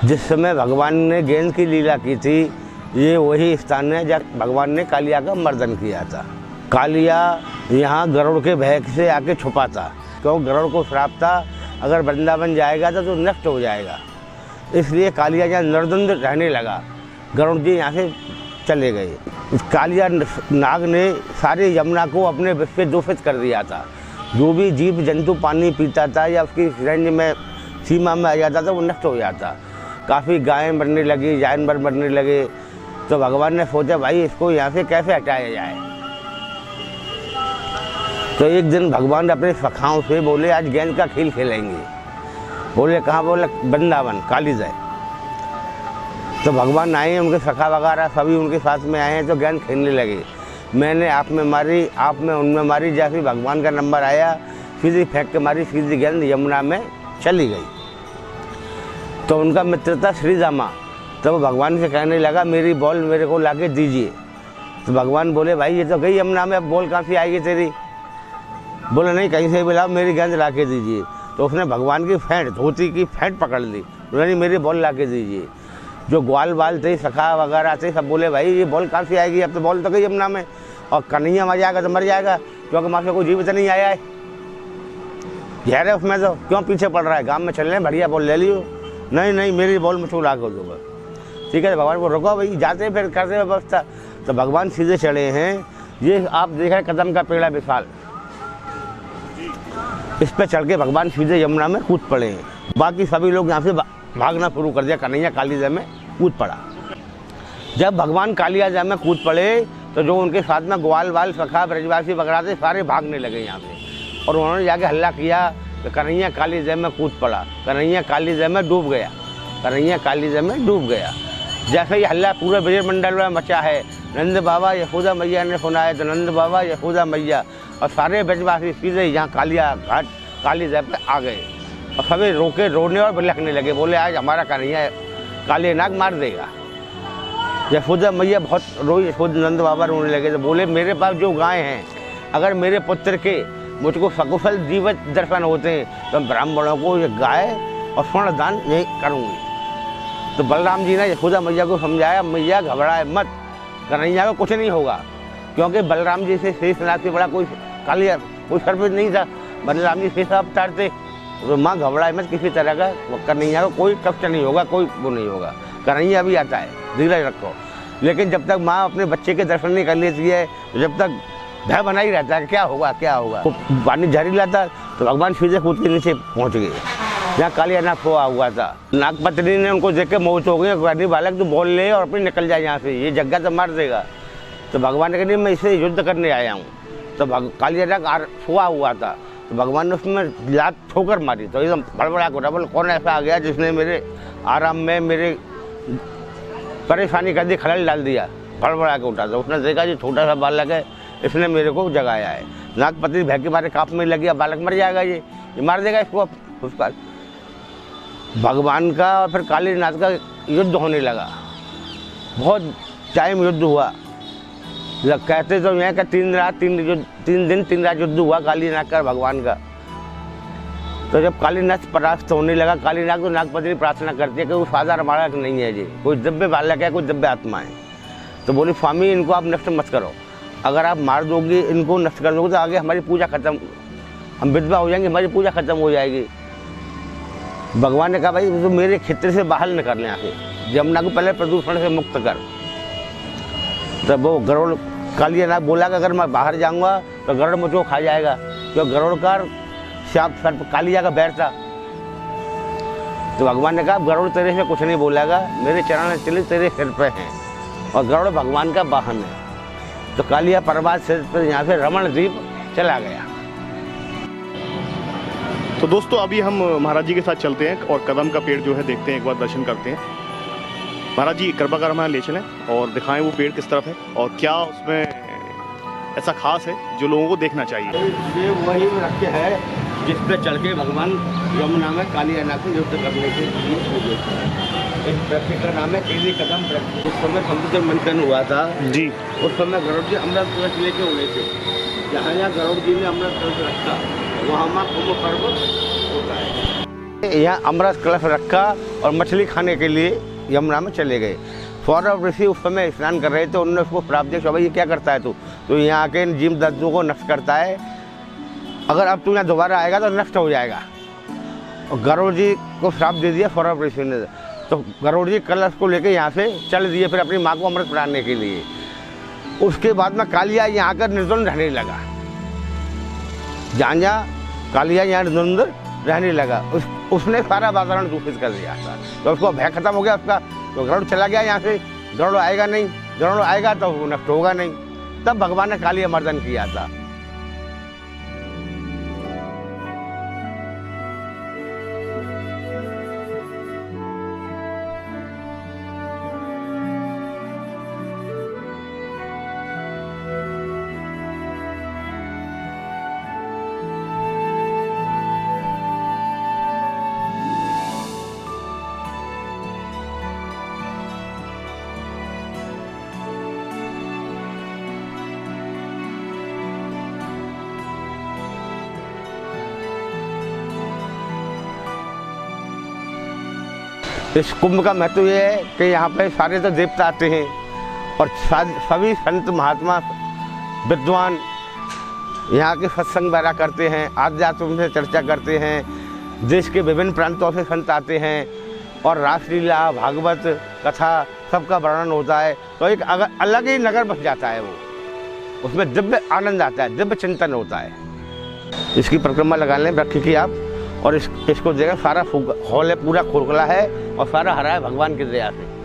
जिस समय भगवान ने गेंद की लीला की थी, ये वही स्थान है जब भगवान ने कालिया का मर्दन किया था। कालिया यहाँ गरुड़ के भय से आके छुपा था, क्यों गरुड़ को श्राप था अगर वृंदावन जाएगा तो नष्ट हो जाएगा। इसलिए कालिया यहाँ निर्द्वंद रहने लगा, गरुड़ जी यहाँ से चले गए। कालिया नाग ने सारे यमुना को अपने विष से दूषित कर दिया था। जो भी जीव जंतु पानी पीता था या उसकी रेंज में सीमा में आ जाता था वो नष्ट हो जाता। काफ़ी गायें मरने लगी, जानवर मरने लगे। तो भगवान ने सोचा भाई इसको यहाँ से कैसे हटाया जाए। तो एक दिन भगवान अपने सखाओं से बोले आज गेंद का खेल खेलेंगे। बोले कहाँ? बोले वृंदावन कालीजय। तो भगवान आए, उनके सखा वगैरह सभी उनके साथ में आए हैं तो गेंद खेलने लगे। मैंने आप में मारी, आप में उनमें मारी, जैसे भगवान का नंबर आया सीधी फेंक के मारी, सीधी गेंद यमुना में चली गई। तो उनका मित्र था श्रीदामा, तो वो भगवान से कहने लगा मेरी बॉल मेरे को लाके दीजिए। तो भगवान बोले भाई ये तो गई यमुना में, अब बॉल कहाँ से आएगी तेरी? बोले नहीं कहीं से भी लाओ, मेरी गेंद लाके दीजिए। तो उसने भगवान की फेंट, धोती की फेंट पकड़ ली, बोले नहीं मेरी बॉल लाके दीजिए। जो ग्वाल बाल थे, सखा वगैरह थे, सब बोले भाई ये बॉल कहाँ से आएगी, अब तो बॉल तो गई यमुना में, और कन्हैया मर जाएगा तो मर जाएगा, क्योंकि वहाँ से कोई जीवित नहीं आया है। जहर है उसमें, तो क्यों पीछे पड़ रहा है, गाँव में चल रहे बढ़िया बॉल ले लियो। नहीं नहीं मेरी बॉल में ला कर दो बस। ठीक है भगवान को रुको भाई, जाते फिर करते व्यवस्था। तो भगवान सीधे चढ़े हैं। ये आप देख रहे कदम का पेड़ा विशाल, इस पर चढ़ के भगवान सीधे यमुना में कूद पड़े हैं। बाकी सभी लोग यहाँ से भागना शुरू कर दिया। कन्हैया कालीजय में कूद पड़ा। जब भगवान कालिया में कूद पड़े तो जो उनके साथ में ग्वाल बाल सखा ब्रजवासी वगैरह थे सारे भागने लगे यहाँ से, और उन्होंने जाके हल्ला किया कि कन्हैया कालीजय में कूद पड़ा, कन्हैया कालीजय में डूब गया, कन्हैया कालीजय में डूब गया। जैसे ही हल्ला पूरे ब्रजमंडल में मचा है, नंद बाबा यशोदा मैया ने सुना है, तो नंद बाबा यशोदा मैया और सारे ब्रजवासी सीधे यहाँ कालिया घाट कालीजय पे आ गए, और सभी रोके रोने और बिलखने लगे। बोले आज हमारा कन्हैया काले नाग मार देगा। यशोदा मैया बहुत रोई, नंद बाबा रोने लगे। तो बोले मेरे पास जो गाय हैं, अगर मेरे पुत्र के मुझको सकुशल जीवित दर्शन होते हैं तो ब्राह्मणों को ये गाय और स्वर्ण दान नहीं करूँगी। तो बलराम जी ने यशोदा मैया को समझाया, मैया घबराए मत, कन्हैया को कुछ नहीं होगा, क्योंकि बलराम जी से शेषनाग से बड़ा कोई कालिया कोई सर्प नहीं था। बलराम जी शेष अवतार थे। तो माँ घबराए मत, किसी तरह का कन्हैया को कोई कष्ट नहीं होगा, कोई वो नहीं होगा, कन्हैया भी आता है, धीरज रखो। लेकिन जब तक माँ अपने बच्चे के दर्शन नहीं कर लेती है, जब तक भय बना ही रहता है क्या होगा क्या होगा। तो पानी जहरीला था तो भगवान सीधे कूद के नीचे पहुँच गए जहाँ कालिया नाग खोआ हुआ था। नागपत्नी ने उनको देख के मोहित हो गई, बालक तू बोल ले और अपनी निकल जाए यहाँ से, ये जग्गा तो मार देगा। तो भगवान ने कहा मैं इसे युद्ध करने आया हूँ। तो कालिया नाग सोआ हुआ था, तो भगवान ने उसमें लात ठोकर मारी, तो एकदम बड़बड़ा को बोले कौन ऐसा आ गया जिसने मेरे आराम में मेरे परेशानी कर दी, खलल डाल दिया। बड़बड़ा के उठा, तो उसने देखा जी छोटा सा बालक है, इसने मेरे को जगाया है। नागपति भय के मारे काँप में लगी, बालक मर जाएगा, ये मार देगा इसको। उसका भगवान का और फिर कालीनाथ का युद्ध होने लगा। बहुत टाइम युद्ध हुआ। कहते तो यहाँ का 3 दिन 3 रात युद्ध हुआ कालीनाथ का भगवान का। तो जब कालीनाथ परास्त होने लगा, कालीनाथ तो नागपति प्रार्थना करती है कि वो साधारण बालक नहीं है जी, कोई दिव्य बालक है, कोई दिव्य आत्मा है। तो बोली स्वामी इनको आप नष्ट मत करो, अगर आप मार दोगे इनको नष्ट कर दोगे तो आगे हमारी पूजा खत्म, हम विधवा हो जाएंगे, हमारी पूजा खत्म हो जाएगी। भगवान ने कहा भाई तो मेरे क्षेत्र से बाहर निकल यहाँ से, यमुना को पहले प्रदूषण से मुक्त कर। तब वो गरुड़ कालिया नाग बोला कि अगर मैं बाहर जाऊँगा तो गरुड़ मुझको खा जाएगा, क्योंकि गरुड़ का सांप सर्प कालिया का बैर था। तो भगवान ने कहा गरुड़ तेरे से कुछ नहीं बोलेगा, मेरे चरण चले तेरे सिर पे हैं, और गरुड़ भगवान का वाहन है। तो कालिया पर्वत से यहाँ से रमण द्वीप चला गया। तो दोस्तों अभी हम महाराज जी के साथ चलते हैं और कदम का पेड़ जो है देखते हैं, एक बार दर्शन करते हैं। महाराज जी कृपा कर हमारे ले चलें और दिखाएं वो पेड़ किस तरफ है और क्या उसमें ऐसा खास है जो लोगों को देखना चाहिए। ये वही रखे है जिस पे चढ़ के भगवान यमुना में कालिया नाग को युद्ध करने के लिए पूजे थे। इस वृक्ष का नाम है केली कदम वृक्ष। उस समय समुद्र मंथन हुआ था जी, उस समय गरुड़ जी अमृत कलश लेके हुए थे। जहाँ जहाँ गरुड़ जी ने अमृत कलश रखा वहाँ कुंभ पर्व होता है। यहाँ अमृत कलश रखा और मछली खाने के लिए यमुना में चले गए। सौरभ ऋषि उस समय स्नान कर रहे थे, उन्होंने उसको श्राप दिया, भाई ये क्या करता है तू, तो यहाँ आके जीव जंतुओं को नष्ट करता है, अगर अब तू यहाँ दोबारा आएगा तो नष्ट हो जाएगा। और गरुड़ जी को श्राप दे दिया सौरभ ऋषि ने, तो गरुड़ जी कलश को लेके यहाँ से चल दिए फिर अपनी माँ को अमृत पिलाने के लिए। उसके बाद में कालिया यहाँ आकर निर्द्वंद रहने लगा, जहाँ कालिया यहाँ निर्द्वंद रहने लगा, उसने सारा वातावरण दूषित कर दिया था, तो उसको भय खत्म हो गया उसका, तो गरुड़ चला गया यहाँ से। गरुड़ आएगा नहीं, गरुड़ आएगा तो वो नष्ट होगा नहीं, तब भगवान ने कालिया मर्दन किया था। इस कुंभ का महत्व ये है कि यहाँ पे सारे तो देवता आते हैं और सभी संत महात्मा विद्वान यहाँ के सत्संग वगैरह करते हैं, आध्यात्म से चर्चा करते हैं, देश के विभिन्न प्रांतों से संत आते हैं और रासलीला भागवत कथा सबका वर्णन होता है, तो एक अलग ही नगर बस जाता है वो, उसमें दिव्य आनंद आता है, दिव्य चिंतन होता है। इसकी परिक्रमा लगा लें वृक्ष की आप, और इसको देखा सारा हॉल है पूरा खोखला है और सारा हरा है भगवान की दया से।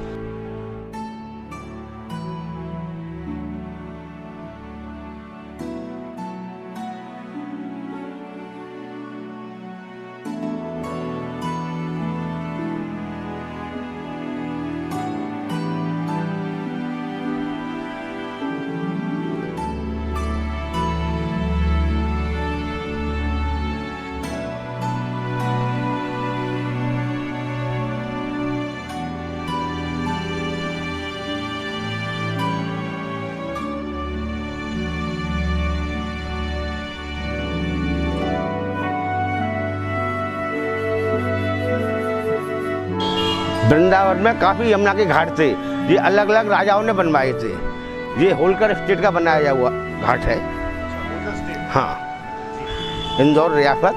वृंदावन में काफ़ी यमुना के घाट थे, ये अलग अलग राजाओं ने बनवाए थे। ये होलकर स्टेट का बनाया हुआ घाट है। हाँ, इंदौर रियासत।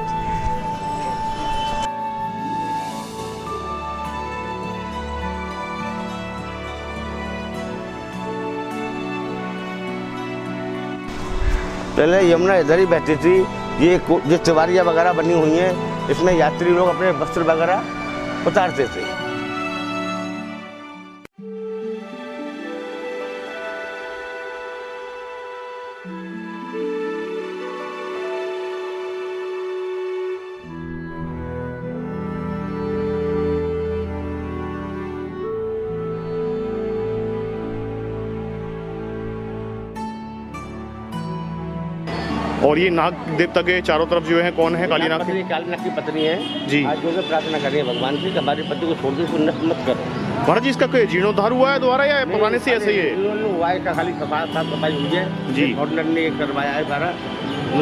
पहले यमुना इधर ही बहती थी। ये जो तिवारियाँ वगैरह बनी हुई हैं, इसमें यात्री लोग अपने वस्त्र वगैरह उतारते थे। और ये नाग देवता के चारों तरफ जो है कौन है? काली नाग काली नाग की पत्नी है जी। आज जो प्रार्थना कर रही है भगवान से कि हमारे पति को छोड़ दो, उसको नष्ट मत करो। महाराज जी, इसका कोई जीर्णोद्धार हुआ है दोबारा या पुराने से ऐसे ही है? हुआ है, खाली साफ सफाई हुई है जी। ऑर्डिनर ने करवाया है सारा।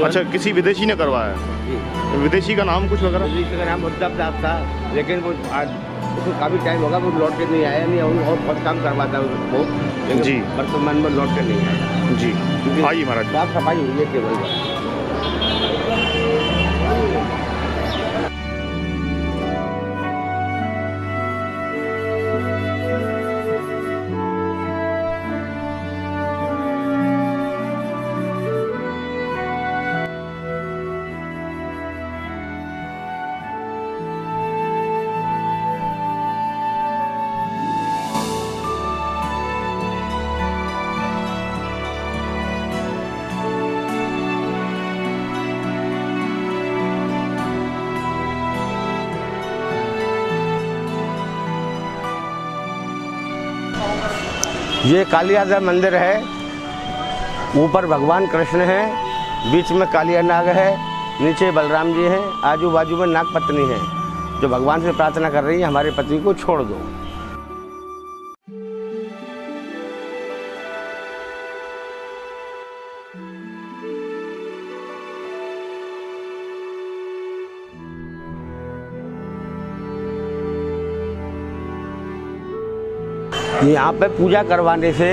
अच्छा, किसी विदेशी ने करवाया जी। है? विदेशी का नाम कुछ वगैरह? विदेशी का नाम उद्धव दास था, लेकिन वो आज उसको काफ़ी टाइम होगा, वो लौट के नहीं आया, नहीं और बहुत काम करवाता है उसको, लेकिन जी। वर्तमान में लौट के नहीं आया जी। आइए महाराज। साफ सफाई हुई है केवल। ये कालियादेव मंदिर है, ऊपर भगवान कृष्ण हैं, बीच में कालिया नाग है, नीचे बलराम जी हैं, आजू बाजू में नाग पत्नी है जो भगवान से प्रार्थना कर रही है हमारे पति को छोड़ दो। यहाँ पे पूजा करवाने से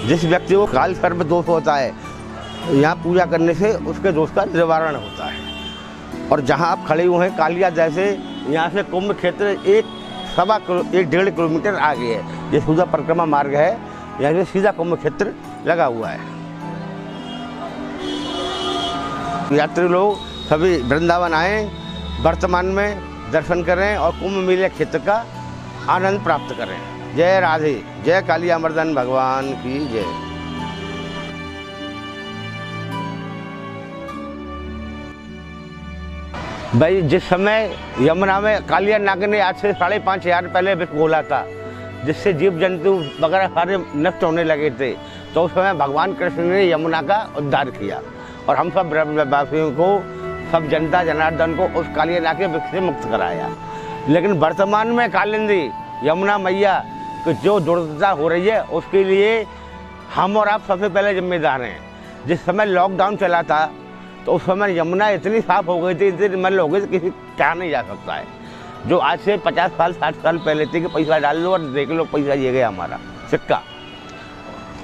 जिस व्यक्ति को काल सर्प दोष होता है, यहाँ पूजा करने से उसके दोष का निवारण होता है। और जहाँ आप खड़े हुए हैं कालिया जैसे, यहाँ से कुंभ क्षेत्र 1.5 किलोमीटर आगे है। ये सूधा परिक्रमा मार्ग है, यहाँ से सीधा कुंभ क्षेत्र लगा हुआ है। यात्री लोग सभी वृंदावन आएँ, वर्तमान में दर्शन करें और कुंभ मेले क्षेत्र का आनंद प्राप्त करें। जय राधे, जय कालिया मर्दन भगवान की जय। भाई जिस समय यमुना में कालिया नाग ने आज से 5,500 पहले विष घोला था, जिससे जीव जंतु वगैरह सारे नष्ट होने लगे थे, तो उस समय भगवान कृष्ण ने यमुना का उद्धार किया और हम सब ब्रह्मवासियों को, सब जनता जनार्दन को उस कालिया नाग के विष से मुक्त कराया। लेकिन वर्तमान में कालिंदी यमुना मैया की जो दुर्दशा हो रही है, उसके लिए हम और आप सबसे पहले जिम्मेदार हैं। जिस समय लॉकडाउन चला था तो उस समय यमुना इतनी साफ हो गई थी, इतनी निर्मल हो गई थी, किसी कहा नहीं जा सकता है। जो आज से 50 साल 60 साल पहले थी कि पैसा डाल लो और देख लो पैसा ये गया हमारा सिक्का,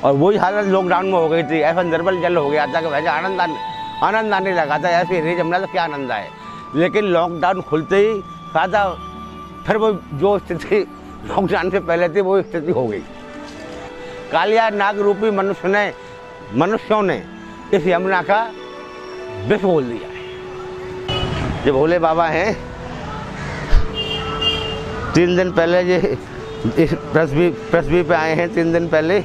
और वही हालत लॉकडाउन में हो गई थी। ऐसा निर्मल जल हो गया था कि वैसे आनंद आने लगा था, ऐसे रे यमुना तो क्या आनंद आए। लेकिन लॉकडाउन खुलते ही सादा फिर वो जो स्थिति लॉकडाउन से पहले थी वो स्थिति हो गई। कालिया नाग रूपी मनुष्यों ने इस यमुना का विष बोल दिया है। ये भोले बाबा हैं, 3 दिन पहले ये इस पृथ्वी पे आए हैं, 3 दिन पहले।